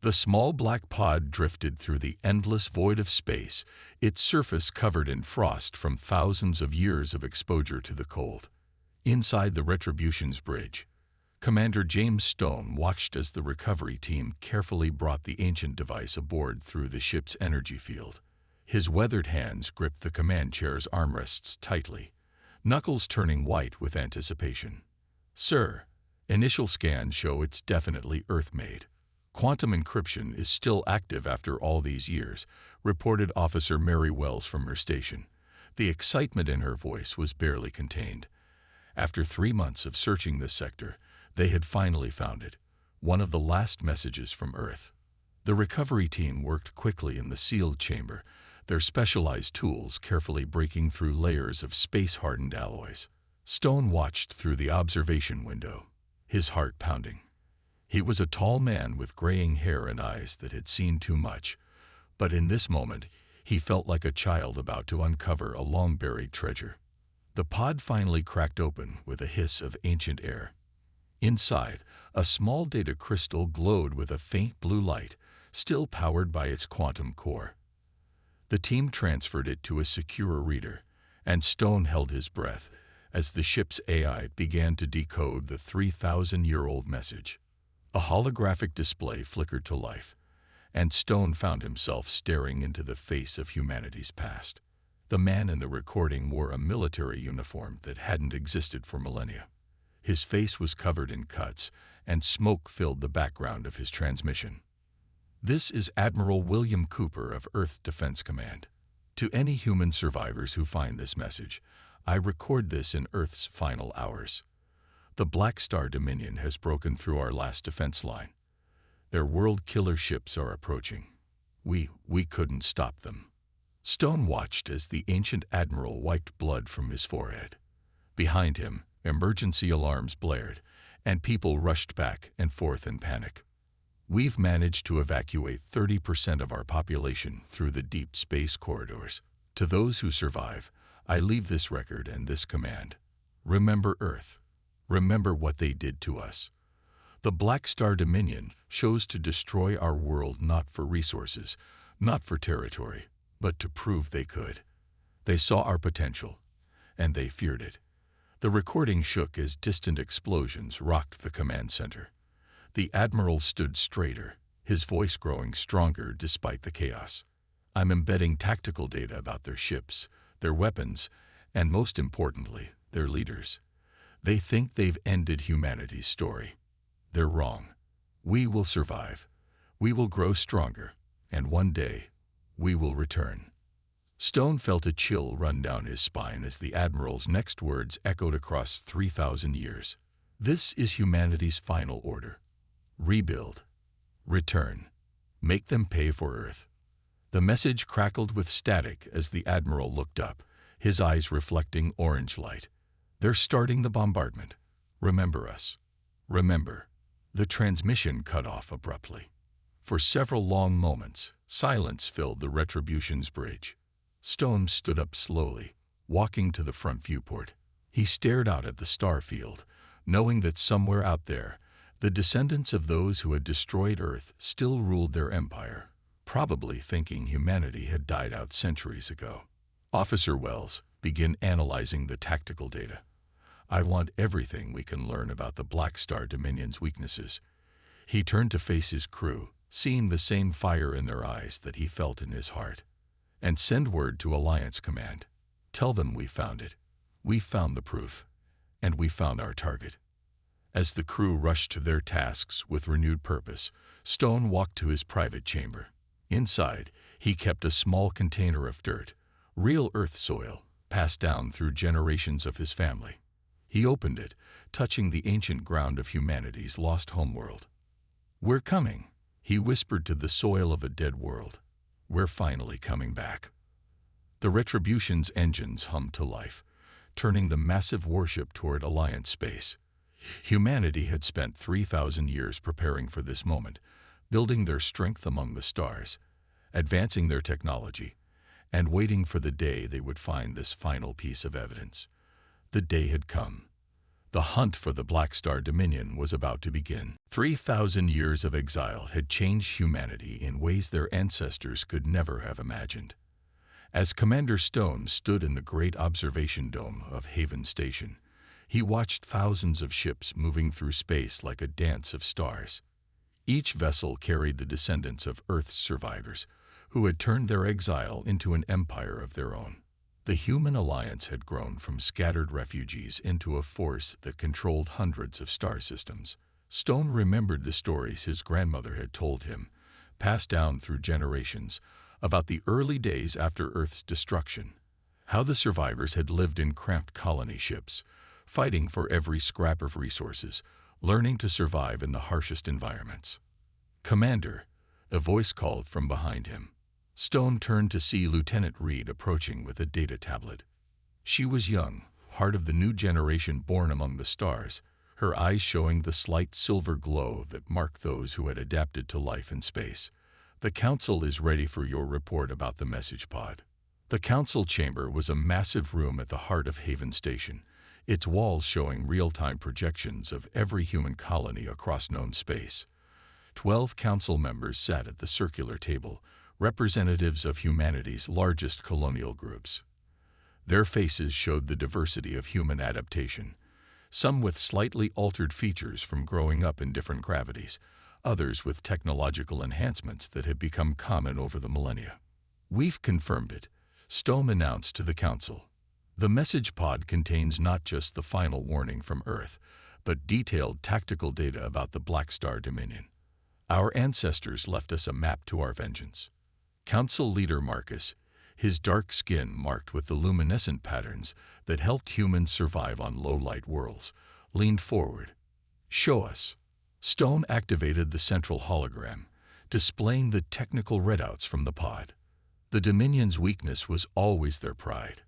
The small black pod drifted through the endless void of space, its surface covered in frost from thousands of years of exposure to the cold. Inside the Retribution's bridge, Commander James Stone watched as the recovery team carefully brought the ancient device aboard through the ship's energy field. His weathered hands gripped the command chair's armrests tightly, knuckles turning white with anticipation. "Sir, initial scans show it's definitely Earth-made. Quantum encryption is still active after all these years," reported Officer Mary Wells from her station. The excitement in her voice was barely contained. After 3 months of searching this sector, they had finally found it, one of the last messages from Earth. The recovery team worked quickly in the sealed chamber, their specialized tools carefully breaking through layers of space-hardened alloys. Stone watched through the observation window, his heart pounding. He was a tall man with graying hair and eyes that had seen too much, but in this moment, he felt like a child about to uncover a long-buried treasure. The pod finally cracked open with a hiss of ancient air. Inside, a small data crystal glowed with a faint blue light, still powered by its quantum core. The team transferred it to a secure reader, and Stone held his breath as the ship's AI began to decode the 3,000-year-old message. A holographic display flickered to life, and Stone found himself staring into the face of humanity's past. The man in the recording wore a military uniform that hadn't existed for millennia. His face was covered in cuts, and smoke filled the background of his transmission. "This is Admiral William Cooper of Earth Defense Command. To any human survivors who find this message, I record this in Earth's final hours. The Black Star Dominion has broken through our last defense line. Their world-killer ships are approaching. We couldn't stop them." Stone watched as the ancient admiral wiped blood from his forehead. Behind him, emergency alarms blared, and people rushed back and forth in panic. "We've managed to evacuate 30% of our population through the deep space corridors. To those who survive, I leave this record and this command. Remember Earth. Remember what they did to us. The Black Star Dominion chose to destroy our world not for resources, not for territory, but to prove they could. They saw our potential, and they feared it." The recording shook as distant explosions rocked the command center. The admiral stood straighter, his voice growing stronger despite the chaos. "I'm embedding tactical data about their ships, their weapons, and most importantly, their leaders. They think they've ended humanity's story. They're wrong. We will survive. We will grow stronger, and one day, we will return." Stone felt a chill run down his spine as the admiral's next words echoed across 3,000 years. "This is humanity's final order. Rebuild. Return. Make them pay for Earth." The message crackled with static as the admiral looked up, his eyes reflecting orange light. "They're starting the bombardment. Remember us. Remember." The transmission cut off abruptly. For several long moments, silence filled the Retribution's bridge. Stone stood up slowly, walking to the front viewport. He stared out at the star field, knowing that somewhere out there, the descendants of those who had destroyed Earth still ruled their empire, probably thinking humanity had died out centuries ago. Officer Wells, begin analyzing the tactical data. I want everything we can learn about the Black Star Dominion's weaknesses. He turned to face his crew, seeing the same fire in their eyes that he felt in his heart. "And send word to Alliance Command. Tell them we found it. We found the proof. And we found our target." As the crew rushed to their tasks with renewed purpose, Stone walked to his private chamber. Inside, he kept a small container of dirt, real Earth soil, passed down through generations of his family. He opened it, touching the ancient ground of humanity's lost homeworld. "We're coming," he whispered to the soil of a dead world. "We're finally coming back." The Retribution's engines hummed to life, turning the massive warship toward Alliance space. Humanity had spent 3,000 years preparing for this moment, building their strength among the stars, advancing their technology, and waiting for the day they would find this final piece of evidence. The day had come. The hunt for the Black Star Dominion was about to begin. 3,000 years of exile had changed humanity in ways their ancestors could never have imagined. As Commander Stone stood in the great observation dome of Haven Station, he watched thousands of ships moving through space like a dance of stars. Each vessel carried the descendants of Earth's survivors, who had turned their exile into an empire of their own. The human alliance had grown from scattered refugees into a force that controlled hundreds of star systems. Stone remembered the stories his grandmother had told him, passed down through generations, about the early days after Earth's destruction, how the survivors had lived in cramped colony ships, fighting for every scrap of resources, learning to survive in the harshest environments. "Commander," a voice called from behind him. Stone turned to see Lieutenant Reed approaching with a data tablet. She was young, heart of the new generation born among the stars, her eyes showing the slight silver glow that marked those who had adapted to life in space. "The Council is ready for your report about the message pod." The Council chamber was a massive room at the heart of Haven Station, its walls showing real-time projections of every human colony across known space. 12 Council members sat at the circular table, representatives of humanity's largest colonial groups. Their faces showed the diversity of human adaptation, some with slightly altered features from growing up in different gravities, others with technological enhancements that had become common over the millennia. "We've confirmed it," Stone announced to the Council. "The message pod contains not just the final warning from Earth, but detailed tactical data about the Black Star Dominion. Our ancestors left us a map to our vengeance." Council leader Marcus, his dark skin marked with the luminescent patterns that helped humans survive on low-light worlds, leaned forward. "Show us." Stone activated the central hologram, displaying the technical readouts from the pod. The Dominion's weakness was always their pride.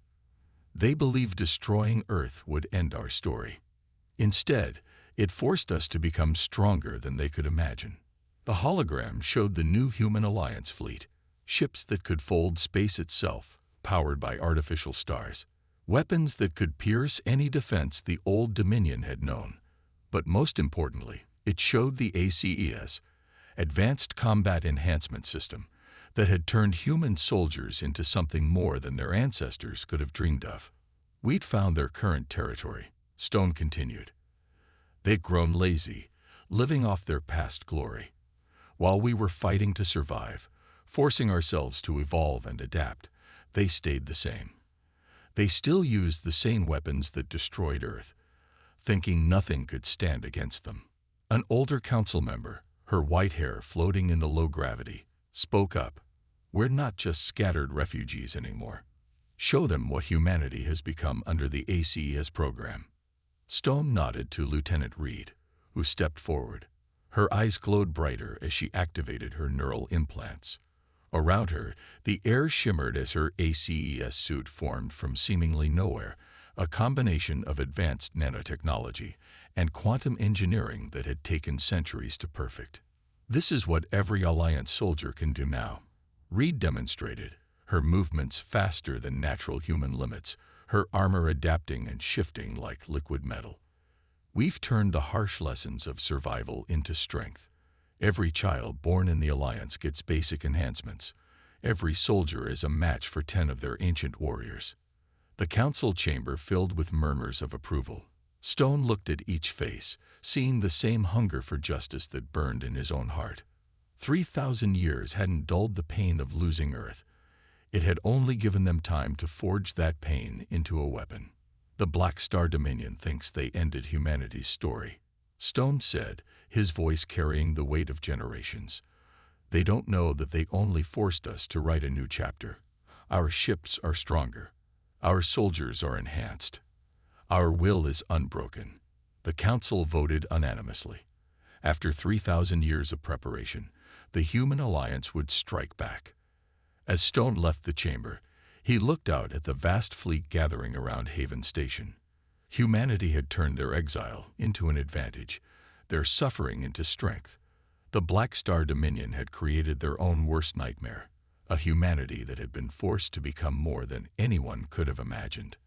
They believed destroying Earth would end our story. Instead, it forced us to become stronger than they could imagine. The hologram showed the new Human Alliance fleet, ships that could fold space itself, powered by artificial stars, weapons that could pierce any defense the old Dominion had known. But most importantly, it showed the ACES, Advanced Combat Enhancement System, that had turned human soldiers into something more than their ancestors could have dreamed of. "We'd found their current territory," Stone continued. "They'd grown lazy, living off their past glory. While we were fighting to survive, forcing ourselves to evolve and adapt, they stayed the same. They still used the same weapons that destroyed Earth, thinking nothing could stand against them." An older council member, her white hair floating in the low gravity, spoke up. "We're not just scattered refugees anymore. Show them what humanity has become under the ACES program." Stone nodded to Lieutenant Reed, who stepped forward. Her eyes glowed brighter as she activated her neural implants. Around her, the air shimmered as her ACES suit formed from seemingly nowhere, a combination of advanced nanotechnology and quantum engineering that had taken centuries to perfect. "This is what every Alliance soldier can do now," Reed demonstrated, her movements faster than natural human limits, her armor adapting and shifting like liquid metal. "We've turned the harsh lessons of survival into strength. Every child born in the Alliance gets basic enhancements. Every soldier is a match for 10 of their ancient warriors." The council chamber filled with murmurs of approval. Stone looked at each face, seeing the same hunger for justice that burned in his own heart. 3,000 years hadn't dulled the pain of losing Earth. It had only given them time to forge that pain into a weapon. "The Black Star Dominion thinks they ended humanity's story," Stone said, his voice carrying the weight of generations. "They don't know that they only forced us to write a new chapter. Our ships are stronger. Our soldiers are enhanced. Our will is unbroken." The council voted unanimously. After 3,000 years of preparation, the Human Alliance would strike back. As Stone left the chamber, he looked out at the vast fleet gathering around Haven Station. Humanity had turned their exile into an advantage, their suffering into strength. The Black Star Dominion had created their own worst nightmare, a humanity that had been forced to become more than anyone could have imagined.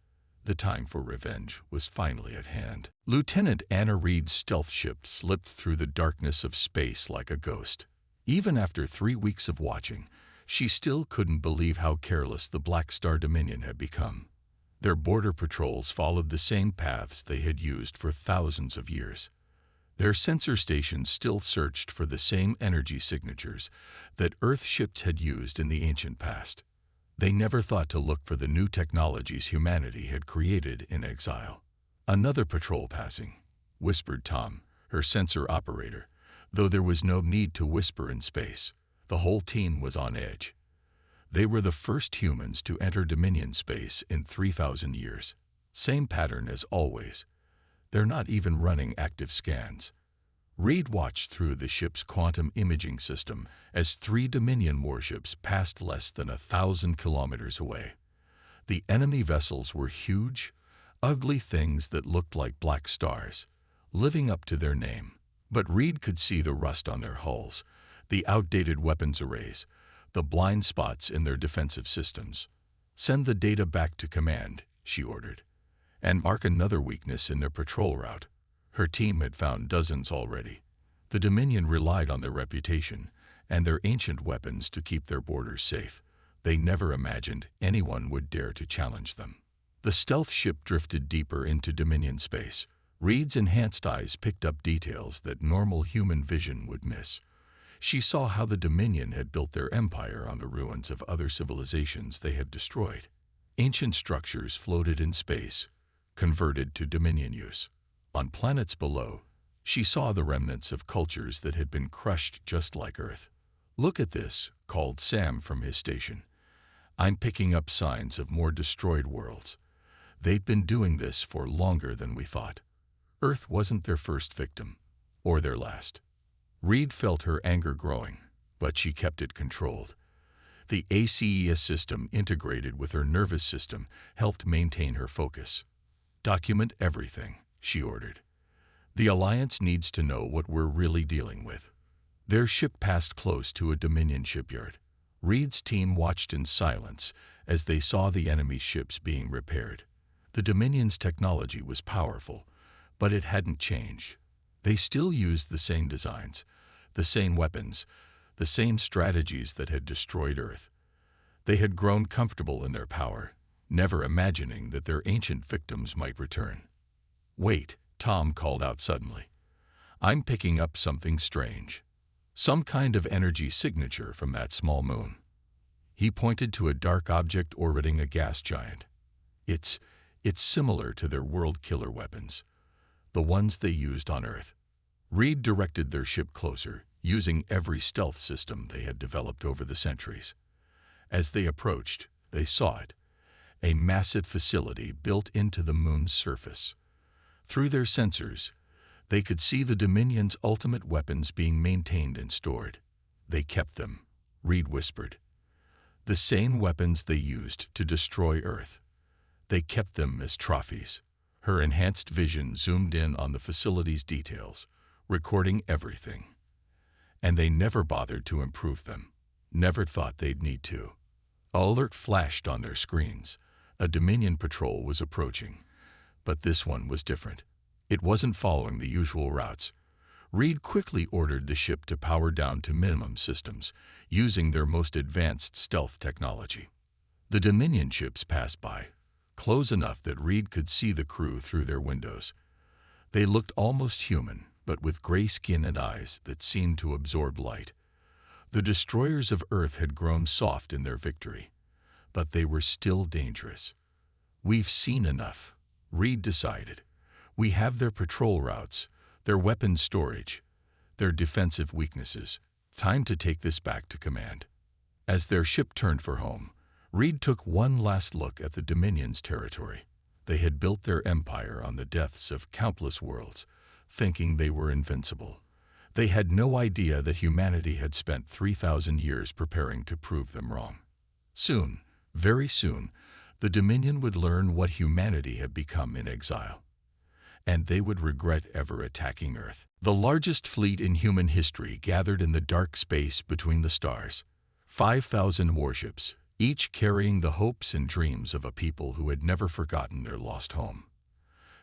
The time for revenge was finally at hand. Lieutenant Anna Reed's stealth ship slipped through the darkness of space like a ghost. Even after 3 weeks of watching, she still couldn't believe how careless the Black Star Dominion had become. Their border patrols followed the same paths they had used for thousands of years. Their sensor stations still searched for the same energy signatures that Earth ships had used in the ancient past. They never thought to look for the new technologies humanity had created in exile. "Another patrol passing," whispered Tom, her sensor operator, though there was no need to whisper in space. The whole team was on edge. They were the first humans to enter Dominion space in 3,000 years. Same pattern as always. They're not even running active scans. Reed watched through the ship's quantum imaging system as 3 Dominion warships passed less than 1,000 kilometers away. The enemy vessels were huge, ugly things that looked like black stars, living up to their name. But Reed could see the rust on their hulls, the outdated weapons arrays, the blind spots in their defensive systems. "Send the data back to command," she ordered, "and mark another weakness in their patrol route." Her team had found dozens already. The Dominion relied on their reputation and their ancient weapons to keep their borders safe. They never imagined anyone would dare to challenge them. The stealth ship drifted deeper into Dominion space. Reed's enhanced eyes picked up details that normal human vision would miss. She saw how the Dominion had built their empire on the ruins of other civilizations they had destroyed. Ancient structures floated in space, converted to Dominion use. On planets below, she saw the remnants of cultures that had been crushed just like Earth. "Look at this," called Sam from his station. "I'm picking up signs of more destroyed worlds. They've been doing this for longer than we thought." Earth wasn't their first victim, or their last. Reed felt her anger growing, but she kept it controlled. The ACES system integrated with her nervous system helped maintain her focus. "Document everything," she ordered. "The Alliance needs to know what we're really dealing with." Their ship passed close to a Dominion shipyard. Reed's team watched in silence as they saw the enemy ships being repaired. The Dominion's technology was powerful, but it hadn't changed. They still used the same designs, the same weapons, the same strategies that had destroyed Earth. They had grown comfortable in their power, never imagining that their ancient victims might return. "Wait," Tom called out suddenly. "I'm picking up something strange. Some kind of energy signature from that small moon." He pointed to a dark object orbiting a gas giant. It's similar to their world killer weapons, the ones they used on Earth." Reed directed their ship closer, using every stealth system they had developed over the centuries. As they approached, they saw it, a massive facility built into the moon's surface. Through their sensors, they could see the Dominion's ultimate weapons being maintained and stored. "They kept them," Reed whispered. "The same weapons they used to destroy Earth. They kept them as trophies." Her enhanced vision zoomed in on the facility's details, recording everything. "And they never bothered to improve them. Never thought they'd need to." An alert flashed on their screens. A Dominion patrol was approaching, but this one was different. It wasn't following the usual routes. Reed quickly ordered the ship to power down to minimum systems, using their most advanced stealth technology. The Dominion ships passed by, close enough that Reed could see the crew through their windows. They looked almost human, but with gray skin and eyes that seemed to absorb light. The destroyers of Earth had grown soft in their victory, but they were still dangerous. "We've seen enough," Reed decided. "We have their patrol routes, their weapons storage, their defensive weaknesses. Time to take this back to command." As their ship turned for home, Reed took one last look at the Dominion's territory. They had built their empire on the deaths of countless worlds, thinking they were invincible. They had no idea that humanity had spent 3,000 years preparing to prove them wrong. Soon, very soon, the Dominion would learn what humanity had become in exile, and they would regret ever attacking Earth. The largest fleet in human history gathered in the dark space between the stars. 5,000 warships, each carrying the hopes and dreams of a people who had never forgotten their lost home.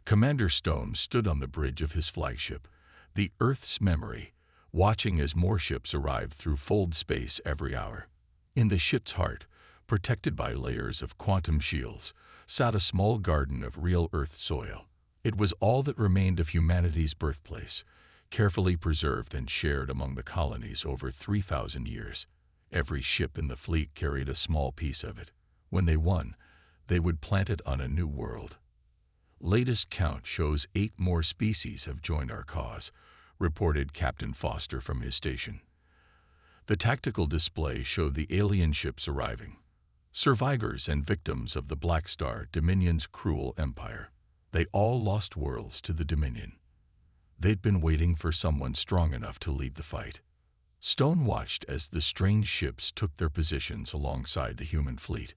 Commander Stone stood on the bridge of his flagship, the Earth's Memory, watching as more ships arrived through fold space every hour. In the ship's heart, protected by layers of quantum shields, sat a small garden of real Earth soil. It was all that remained of humanity's birthplace, carefully preserved and shared among the colonies over 3,000 years. Every ship in the fleet carried a small piece of it. When they won, they would plant it on a new world. Latest count shows 8 more species have joined our cause, reported Captain Foster from his station. The tactical display showed the alien ships arriving, survivors and victims of the Black Star Dominion's cruel empire. They all lost worlds to the Dominion. They'd been waiting for someone strong enough to lead the fight. Stone watched as the strange ships took their positions alongside the human fleet.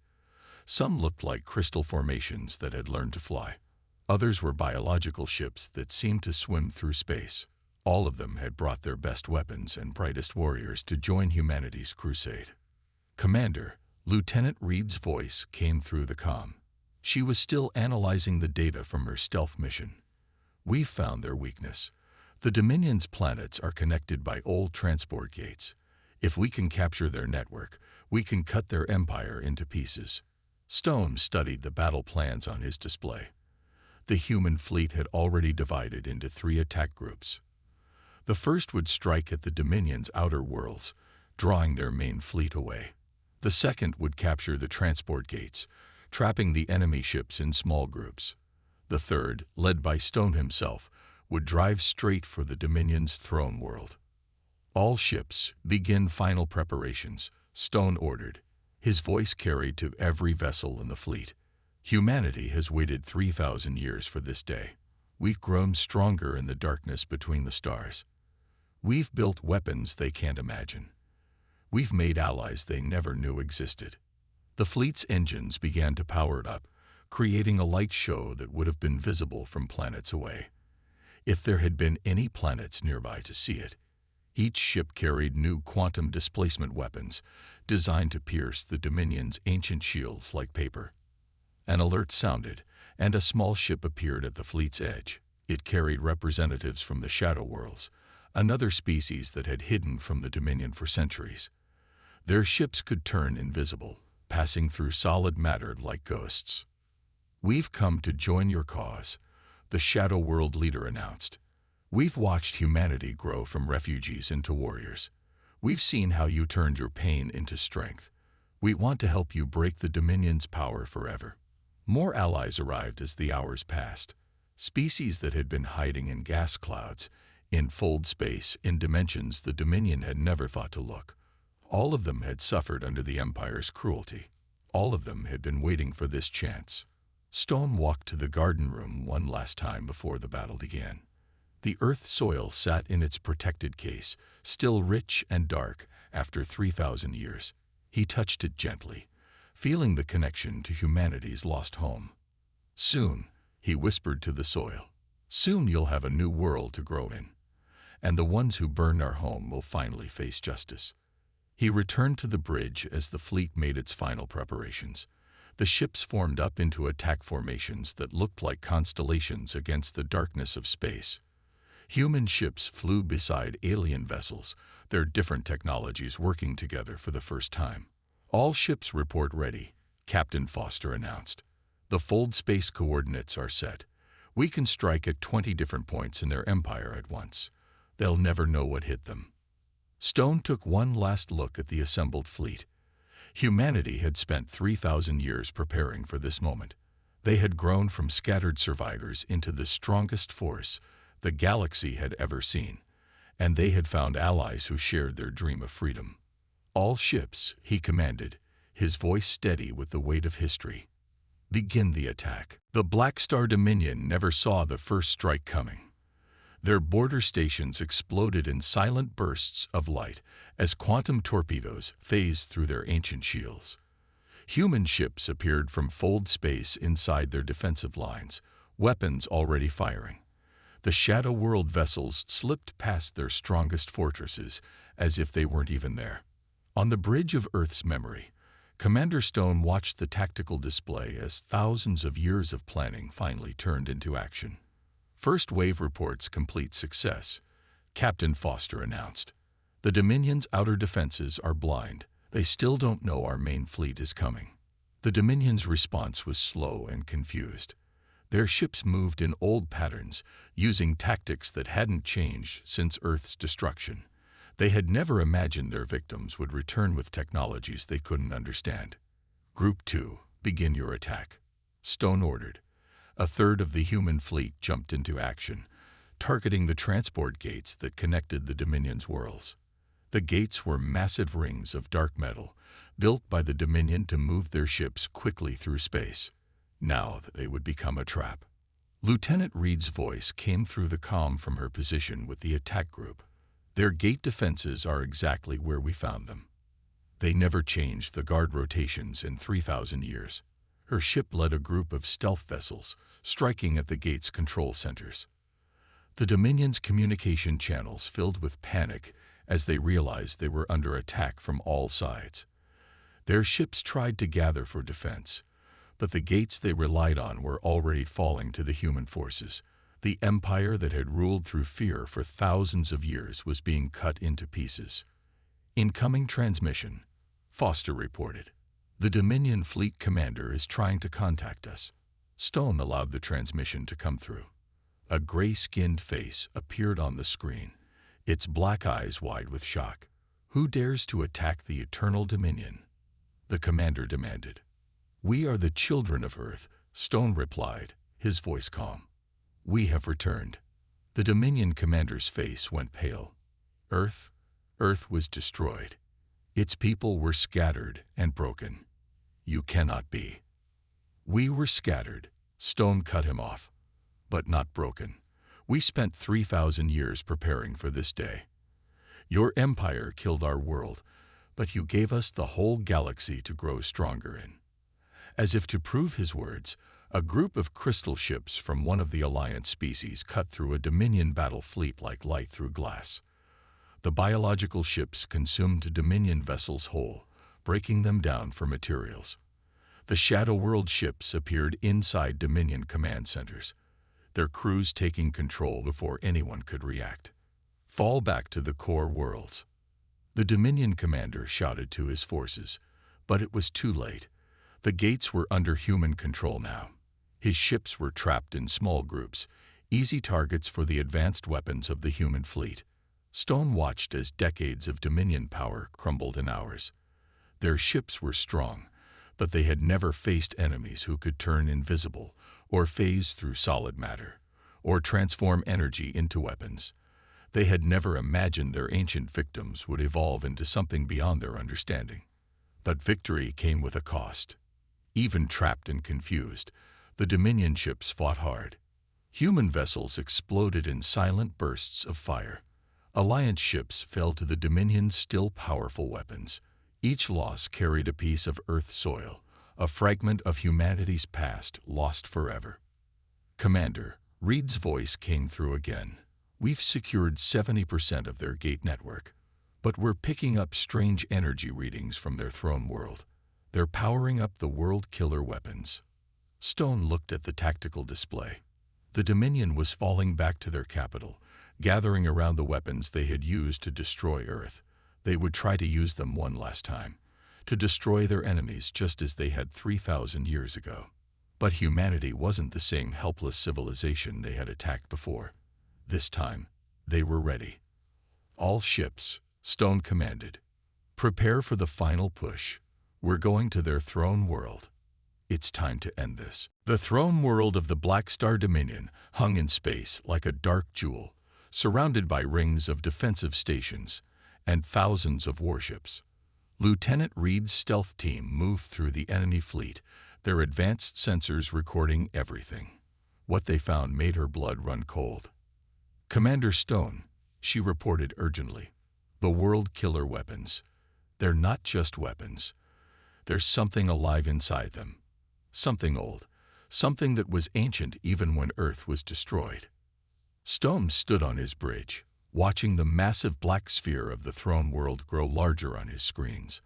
Some looked like crystal formations that had learned to fly. Others were biological ships that seemed to swim through space. All of them had brought their best weapons and brightest warriors to join humanity's crusade. Commander, Lieutenant Reed's voice came through the comm. She was still analyzing the data from her stealth mission. "We've found their weakness. The Dominion's planets are connected by old transport gates. If we can capture their network, we can cut their empire into pieces." Stone studied the battle plans on his display. The human fleet had already divided into 3 attack groups. The first would strike at the Dominion's outer worlds, drawing their main fleet away. The second would capture the transport gates, trapping the enemy ships in small groups. The third, led by Stone himself, would drive straight for the Dominion's throne world. "All ships, begin final preparations," Stone ordered. His voice carried to every vessel in the fleet. "Humanity has waited 3,000 years for this day. We've grown stronger in the darkness between the stars. We've built weapons they can't imagine. We've made allies they never knew existed." The fleet's engines began to power it up, creating a light show that would have been visible from planets away, if there had been any planets nearby to see it. Each ship carried new quantum displacement weapons, designed to pierce the Dominion's ancient shields like paper. An alert sounded, and a small ship appeared at the fleet's edge. It carried representatives from the Shadow Worlds, another species that had hidden from the Dominion for centuries. Their ships could turn invisible, passing through solid matter like ghosts. "We've come to join your cause," the Shadow World leader announced. "We've watched humanity grow from refugees into warriors. We've seen how you turned your pain into strength. We want to help you break the Dominion's power forever." More allies arrived as the hours passed. Species that had been hiding in gas clouds, in fold space, in dimensions the Dominion had never thought to look. All of them had suffered under the Empire's cruelty. All of them had been waiting for this chance. Stone walked to the garden room one last time before the battle began. The Earth soil sat in its protected case, still rich and dark after 3,000 years. He touched it gently, feeling the connection to humanity's lost home. "Soon," he whispered to the soil, "soon you'll have a new world to grow in, and the ones who burned our home will finally face justice." He returned to the bridge as the fleet made its final preparations. The ships formed up into attack formations that looked like constellations against the darkness of space. Human ships flew beside alien vessels, their different technologies working together for the first time. "All ships report ready," Captain Foster announced. "The fold space coordinates are set. We can strike at 20 different points in their empire at once. They'll never know what hit them." Stone took one last look at the assembled fleet. Humanity had spent 3,000 years preparing for this moment. They had grown from scattered survivors into the strongest force the galaxy had ever seen, and they had found allies who shared their dream of freedom. "All ships," he commanded, his voice steady with the weight of history. "Begin the attack." The Black Star Dominion never saw the first strike coming. Their border stations exploded in silent bursts of light as quantum torpedoes phased through their ancient shields. Human ships appeared from fold space inside their defensive lines, weapons already firing. The Shadow World vessels slipped past their strongest fortresses as if they weren't even there. On the bridge of Earth's memory, Commander Stone watched the tactical display as thousands of years of planning finally turned into action. First wave reports complete success, Captain Foster announced. The Dominion's outer defenses are blind. They still don't know our main fleet is coming. The Dominion's response was slow and confused. Their ships moved in old patterns, using tactics that hadn't changed since Earth's destruction. They had never imagined their victims would return with technologies they couldn't understand. Group 2, begin your attack, Stone ordered. A third of the human fleet jumped into action, targeting the transport gates that connected the Dominion's worlds. The gates were massive rings of dark metal, built by the Dominion to move their ships quickly through space. Now they would become a trap. Lieutenant Reed's voice came through the comm from her position with the attack group. Their gate defenses are exactly where we found them. They never changed the guard rotations in 3,000 years. Her ship led a group of stealth vessels, striking at the gate's control centers. The Dominion's communication channels filled with panic as they realized they were under attack from all sides. Their ships tried to gather for defense, but the gates they relied on were already falling to the human forces. The empire that had ruled through fear for thousands of years was being cut into pieces. Incoming transmission, Foster reported. The Dominion fleet commander is trying to contact us. Stone allowed the transmission to come through. A gray-skinned face appeared on the screen, its black eyes wide with shock. Who dares to attack the Eternal Dominion? The commander demanded. We are the children of Earth, Stone replied, his voice calm. We have returned. The Dominion commander's face went pale. Earth was destroyed. Its people were scattered and broken. You cannot be. We were scattered, Stone cut him off, but not broken. We spent 3,000 years preparing for this day. Your empire killed our world, but you gave us the whole galaxy to grow stronger in. As if to prove his words, a group of crystal ships from one of the Alliance species cut through a Dominion battle fleet like light through glass. The biological ships consumed Dominion vessels whole, breaking them down for materials. The Shadow World ships appeared inside Dominion command centers, their crews taking control before anyone could react. Fall back to the core worlds. The Dominion commander shouted to his forces, but it was too late. The gates were under human control now. His ships were trapped in small groups, easy targets for the advanced weapons of the human fleet. Stone watched as decades of Dominion power crumbled in hours. Their ships were strong, but they had never faced enemies who could turn invisible, or phase through solid matter, or transform energy into weapons. They had never imagined their ancient victims would evolve into something beyond their understanding. But victory came with a cost. Even trapped and confused, the Dominion ships fought hard. Human vessels exploded in silent bursts of fire. Alliance ships fell to the Dominion's still powerful weapons. Each loss carried a piece of Earth soil, a fragment of humanity's past lost forever. Commander, Reed's voice came through again. We've secured 70% of their gate network, but we're picking up strange energy readings from their throne world. They're powering up the world killer weapons. Stone looked at the tactical display. The Dominion was falling back to their capital, gathering around the weapons they had used to destroy Earth. They would try to use them one last time, to destroy their enemies just as they had 3,000 years ago. But humanity wasn't the same helpless civilization they had attacked before. This time, they were ready. All ships, Stone commanded. Prepare for the final push. We're going to their throne world. It's time to end this. The throne world of the Black Star Dominion hung in space like a dark jewel, surrounded by rings of defensive stations and thousands of warships. Lieutenant Reed's stealth team moved through the enemy fleet, their advanced sensors recording everything. What they found made her blood run cold. Commander Stone, she reported urgently. The world killer weapons. They're not just weapons. There's something alive inside them. Something old. Something that was ancient even when Earth was destroyed. Stone stood on his bridge, watching the massive black sphere of the throne world grow larger on his screens.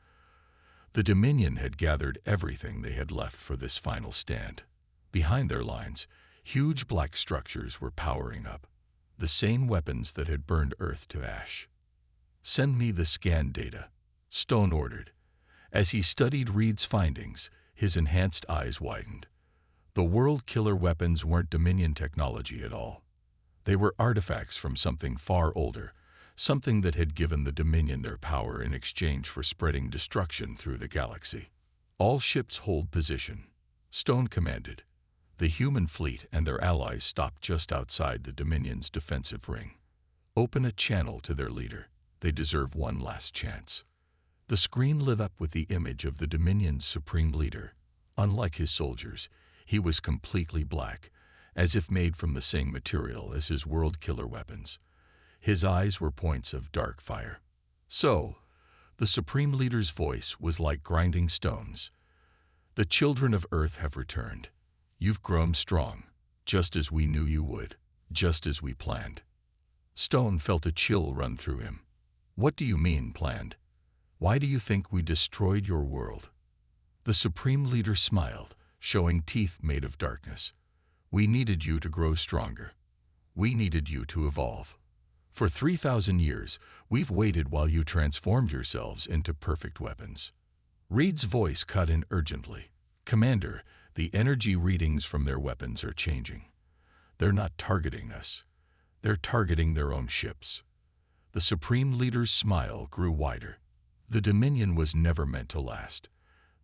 The Dominion had gathered everything they had left for this final stand. Behind their lines, huge black structures were powering up, the same weapons that had burned Earth to ash. "Send me the scan data," Stone ordered. As he studied Reed's findings, his enhanced eyes widened. The world-killer weapons weren't Dominion technology at all. They were artifacts from something far older, something that had given the Dominion their power in exchange for spreading destruction through the galaxy. "All ships hold position," Stone commanded. The human fleet and their allies stopped just outside the Dominion's defensive ring. "Open a channel to their leader. They deserve one last chance." The screen lit up with the image of the Dominion's supreme leader. Unlike his soldiers, he was completely black, as if made from the same material as his world-killer weapons. His eyes were points of dark fire. "So," the Supreme Leader's voice was like grinding stones, "the children of Earth have returned. You've grown strong, just as we knew you would, just as we planned." Stone felt a chill run through him. "What do you mean, planned? Why do you think we destroyed your world?" The Supreme Leader smiled, showing teeth made of darkness. "We needed you to grow stronger. We needed you to evolve. For 3,000 years, we've waited while you transformed yourselves into perfect weapons." Reed's voice cut in urgently. "Commander, the energy readings from their weapons are changing. They're not targeting us. They're targeting their own ships." The Supreme Leader's smile grew wider. The Dominion was never meant to last.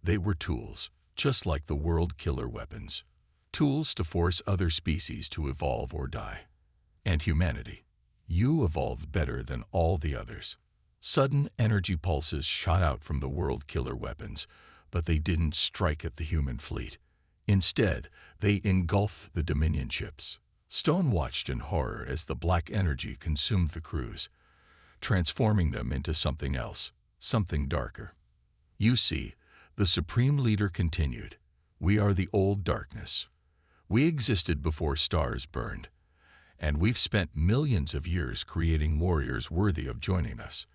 They were tools, just like the world-killer weapons. Tools to force other species to evolve or die. And humanity. You evolved better than all the others. Sudden energy pulses shot out from the world-killer weapons, but they didn't strike at the human fleet. Instead, they engulfed the Dominion ships. Stone watched in horror as the black energy consumed the crews, transforming them into something else, something darker. "You see," the Supreme Leader continued, "we are the old darkness. We existed before stars burned, and we've spent millions of years creating warriors worthy of joining us.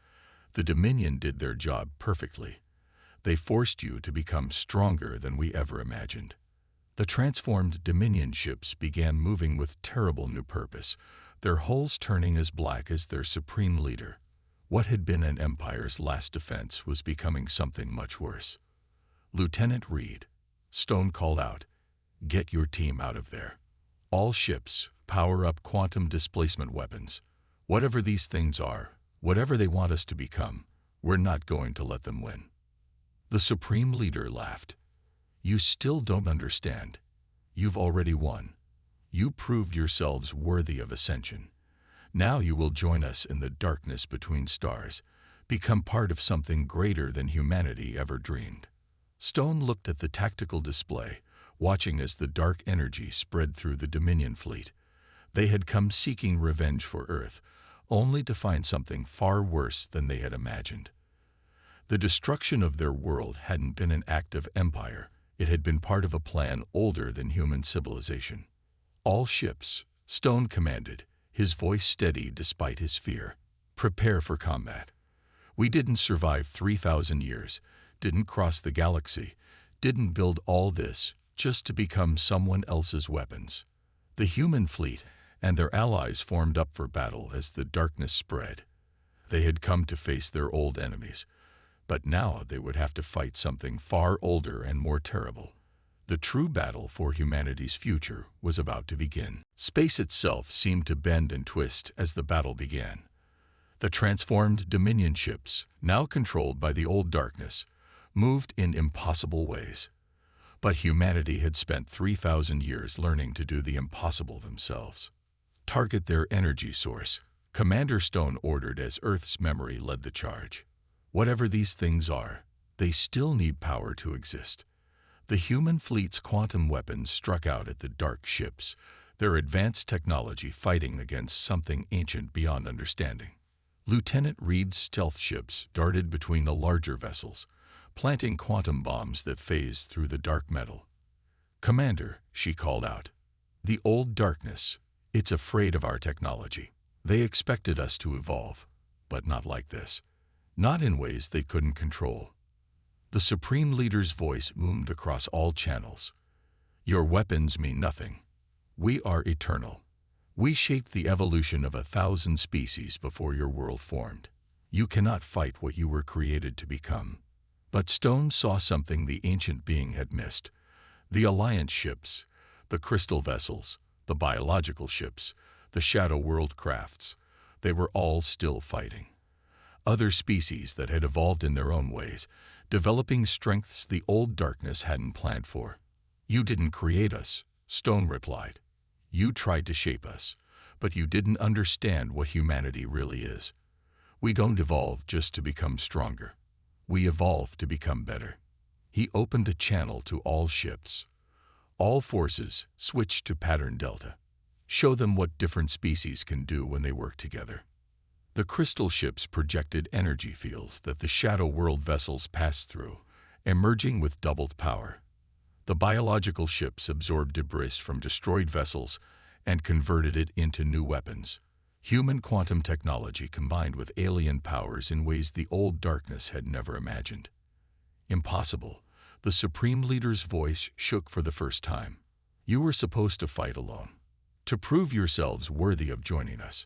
The Dominion did their job perfectly. They forced you to become stronger than we ever imagined." The transformed Dominion ships began moving with terrible new purpose, their hulls turning as black as their Supreme Leader. What had been an empire's last defense was becoming something much worse. "Lieutenant Reed," Stone called out, "get your team out of there. All ships, power up quantum displacement weapons. Whatever these things are, whatever they want us to become, we're not going to let them win." The Supreme Leader laughed. "You still don't understand. You've already won. You proved yourselves worthy of ascension. Now you will join us in the darkness between stars, become part of something greater than humanity ever dreamed." Stone looked at the tactical display, watching as the dark energy spread through the Dominion fleet. They had come seeking revenge for Earth, only to find something far worse than they had imagined. The destruction of their world hadn't been an act of empire. It had been part of a plan older than human civilization. "All ships," Stone commanded, his voice steady despite his fear, "prepare for combat. We didn't survive 3,000 years, didn't cross the galaxy, didn't build all this just to become someone else's weapons." The human fleet and their allies formed up for battle as the darkness spread. They had come to face their old enemies, but now they would have to fight something far older and more terrible. The true battle for humanity's future was about to begin. Space itself seemed to bend and twist as the battle began. The transformed Dominion ships, now controlled by the old darkness, moved in impossible ways. But humanity had spent 3,000 years learning to do the impossible themselves. "Target their energy source," Commander Stone ordered as Earth's memory led the charge. "Whatever these things are, they still need power to exist." The human fleet's quantum weapons struck out at the dark ships, their advanced technology fighting against something ancient beyond understanding. Lieutenant Reed's stealth ships darted between the larger vessels, planting quantum bombs that phased through the dark metal. "Commander," she called out, "the old darkness, it's afraid of our technology. They expected us to evolve, but not like this. Not in ways they couldn't control." The Supreme Leader's voice boomed across all channels. Your weapons mean nothing. We are eternal. We shaped the evolution of 1,000 species before your world formed. You cannot fight what you were created to become. But Stone saw something the ancient being had missed. The Alliance ships, the crystal vessels, the biological ships, the Shadow World crafts, they were all still fighting. Other species that had evolved in their own ways, developing strengths the old darkness hadn't planned for. You didn't create us, Stone replied. You tried to shape us, but you didn't understand what humanity really is. We don't evolve just to become stronger. We evolve to become better. He opened a channel to all ships. All forces switched to Pattern Delta. Show them what different species can do when they work together. The crystal ships projected energy fields that the Shadow World vessels passed through, emerging with doubled power. The biological ships absorbed debris from destroyed vessels and converted it into new weapons. Human quantum technology combined with alien powers in ways the old darkness had never imagined. Impossible. The Supreme Leader's voice shook for the first time. You were supposed to fight alone, to prove yourselves worthy of joining us.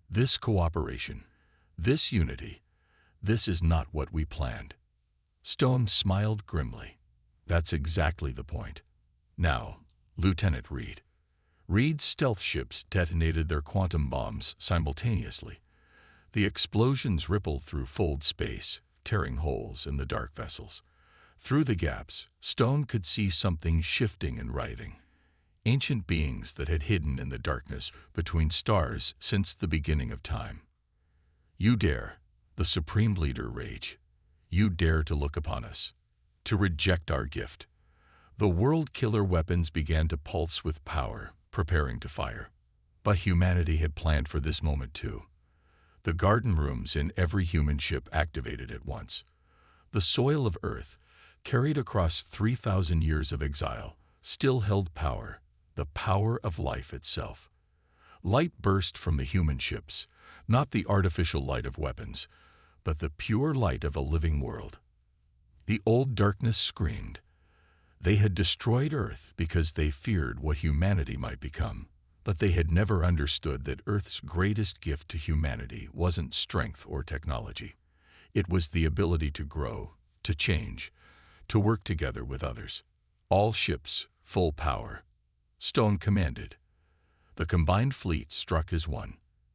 This cooperation, this unity, this is not what we planned. Stone smiled grimly. That's exactly the point. Now, Lieutenant Reed. Reed's stealth ships detonated their quantum bombs simultaneously. The explosions rippled through fold space, tearing holes in the dark vessels. Through the gaps, Stone could see something shifting and writhing. Ancient beings that had hidden in the darkness between stars since the beginning of time. You dare, the Supreme Leader raged. You dare to look upon us, to reject our gift. The world killer weapons began to pulse with power, preparing to fire. But humanity had planned for this moment too. The garden rooms in every human ship activated at once. The soil of Earth, carried across 3,000 years of exile, still held power, the power of life itself. Light burst from the human ships, not the artificial light of weapons, but the pure light of a living world. The old darkness screamed. They had destroyed Earth because they feared what humanity might become, but they had never understood that Earth's greatest gift to humanity wasn't strength or technology. It was the ability to grow, to change, to work together with others. All ships, full power. Stone commanded. The combined fleet struck as one.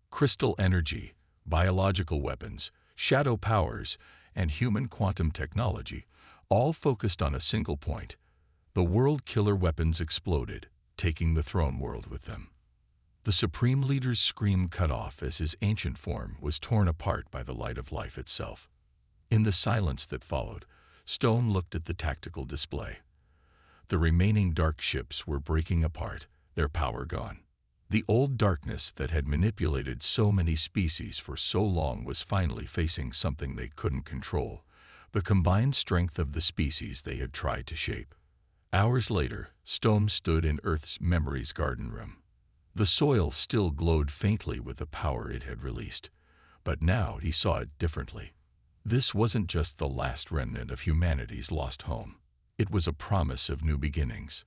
Crystal energy, biological weapons, shadow powers, and human quantum technology, all focused on a single point. The world killer weapons exploded, taking the throne world with them. The Supreme Leader's scream cut off as his ancient form was torn apart by the light of life itself. In the silence that followed, Stone looked at the tactical display. The remaining dark ships were breaking apart, their power gone. The old darkness that had manipulated so many species for so long was finally facing something they couldn't control, the combined strength of the species they had tried to shape. Hours later, Stone stood in Earth's Memories garden room. The soil still glowed faintly with the power it had released, but now he saw it differently. This wasn't just the last remnant of humanity's lost home. It was a promise of new beginnings.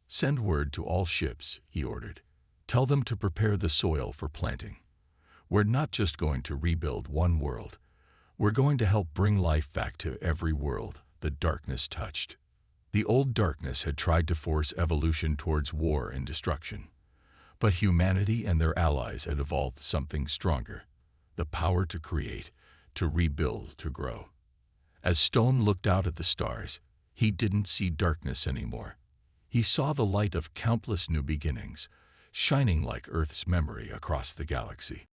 Send word to all ships, he ordered. Tell them to prepare the soil for planting. We're not just going to rebuild one world. We're going to help bring life back to every world the darkness touched. The old darkness had tried to force evolution towards war and destruction. But humanity and their allies had evolved something stronger, the power to create, to rebuild, to grow. As Stone looked out at the stars, he didn't see darkness anymore. He saw the light of countless new beginnings, shining like Earth's memory across the galaxy.